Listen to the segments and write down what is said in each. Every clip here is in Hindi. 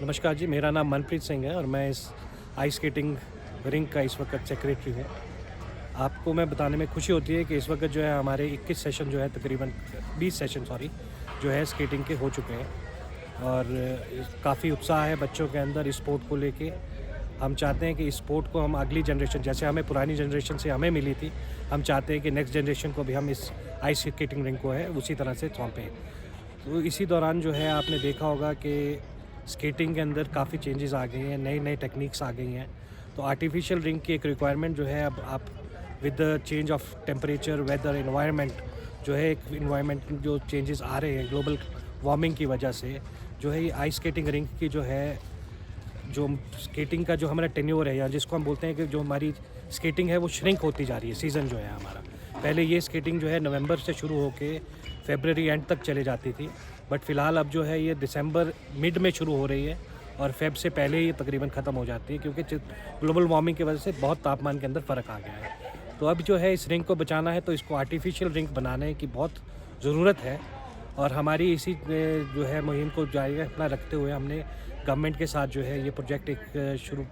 नमस्कार जी, मेरा नाम मनप्रीत सिंह है और मैं इस आइस स्केटिंग रिंक का इस वक्त सेक्रेटरी हूँ। आपको मैं बताने में खुशी होती है कि इस वक्त जो है हमारे 21 सेशन जो है तकरीबन 20 सेशन जो है स्केटिंग के हो चुके हैं और काफ़ी उत्साह है बच्चों के अंदर इस स्पोर्ट को लेके। हम चाहते हैं कि इस स्पोर्ट को हम अगली जनरेशन, जैसे हमें पुरानी जनरेशन से हमें मिली थी, हम चाहते हैं कि नेक्स्ट जनरेशन को भी हम इस आइस स्केटिंग रिंक को है उसी तरह से सौंपें। तो इसी दौरान जो है आपने देखा होगा कि स्केटिंग के अंदर काफ़ी चेंजेस आ गए हैं, नई नई टेक्निक्स आ गई हैं। तो आर्टिफिशियल रिंग की एक रिक्वायरमेंट जो है, अब आप with the change of temperature, weather, environment जो है, एक इन्वायरमेंट जो चेंजेस आ रहे हैं ग्लोबल वार्मिंग की वजह से, जो है ये आइस स्केटिंग रिंक की जो है, जो स्केटिंग का जो हमारा टेन्योर है, या जिसको हम बोलते हैं कि जो हमारी स्केटिंग है वो श्रिंक होती जा रही है। सीज़न जो है हमारा, पहले ये स्केटिंग जो है नवंबर से शुरू होके फरवरी एंड तक चले जाती थी, बट फ़िलहाल अब जो है ये दिसंबर मिड में शुरू हो रही है और फेब से पहले ही तकरीबन ख़त्म हो जाती है, क्योंकि ग्लोबल वार्मिंग की वजह से बहुत तापमान के अंदर फ़र्क आ गया है। तो अब जो है इस रिंक को बचाना है तो इसको आर्टिफिशियल रिंक बनाने की बहुत ज़रूरत है और हमारी इसी जो है मुहिम को जारी अपना रखते हुए हमने गवर्नमेंट के साथ जो है ये प्रोजेक्ट एक शुरू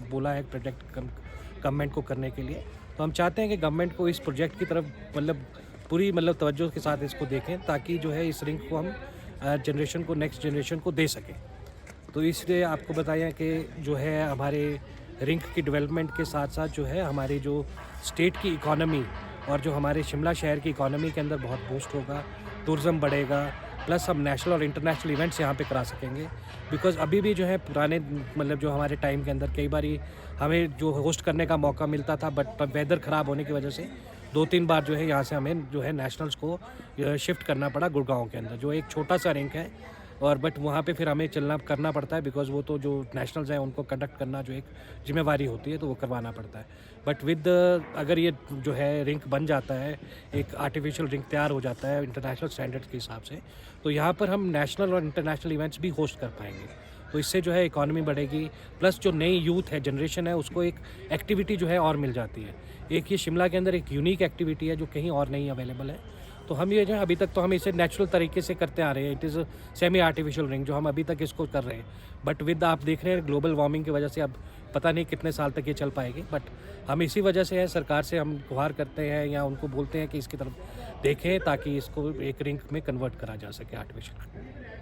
बोला है, प्रोजेक्ट गवर्नमेंट को करने के लिए। तो हम चाहते हैं कि गवर्नमेंट को इस प्रोजेक्ट की तरफ पूरी तवज्जो के साथ इसको देखें, ताकि जो है इस रिंक को हम जनरेशन को, नेक्स्ट जनरेशन को दे सकें। तो इसलिए आपको बताया कि जो है हमारे रिंक की डेवलपमेंट के साथ साथ जो है हमारी जो स्टेट की इकॉनमी और जो हमारे शिमला शहर की इकॉनमी के अंदर बहुत बूस्ट होगा, टूरिज़्म बढ़ेगा, प्लस हम नेशनल और इंटरनेशनल इवेंट्स यहाँ पे करा सकेंगे। बिकॉज़ अभी भी जो है पुराने जो हमारे टाइम के अंदर कई बारी हमें जो होस्ट करने का मौका मिलता था, बट वेदर ख़राब होने की वजह से 2-3 बार जो है यहाँ से हमें जो है नेशनल्स को शिफ्ट करना पड़ा गुड़गांव के अंदर, जो एक छोटा सा रिंक है। और बट वहाँ पे फिर हमें करना पड़ता है, बिकॉज़ वो तो जो नेशनल्स हैं उनको कंडक्ट करना जो एक ज़िम्मेवारी होती है, तो वो करवाना पड़ता है। बट अगर ये जो है रिंक बन जाता है, एक आर्टिफिशियल रिंक तैयार हो जाता है इंटरनेशनल स्टैंडर्ड्स के हिसाब से, तो यहाँ पर हम नेशनल और इंटरनेशनल इवेंट्स भी होस्ट कर पाएंगे। तो इससे जो है इकॉनमी बढ़ेगी, प्लस जो नई यूथ है, जनरेशन है, उसको एक एक्टिविटी जो है और मिल जाती है। एक ये शिमला के अंदर एक यूनिक एक्टिविटी है जो कहीं और नहीं अवेलेबल है। तो हम ये जो है अभी तक तो हम इसे नेचुरल तरीके से करते आ रहे हैं। It is semi artificial ring जो हम अभी तक इसको कर रहे हैं, बट विद आप देख रहे हैं ग्लोबल वार्मिंग की वजह से अब पता नहीं कितने साल तक ये चल पाएगी। बट हम इसी वजह से है, सरकार से हम गुहार करते हैं या उनको बोलते हैं कि इसकी तरफ देखें, ताकि इसको एक रिंग में कन्वर्ट करा जा सके आर्टिफिशियल।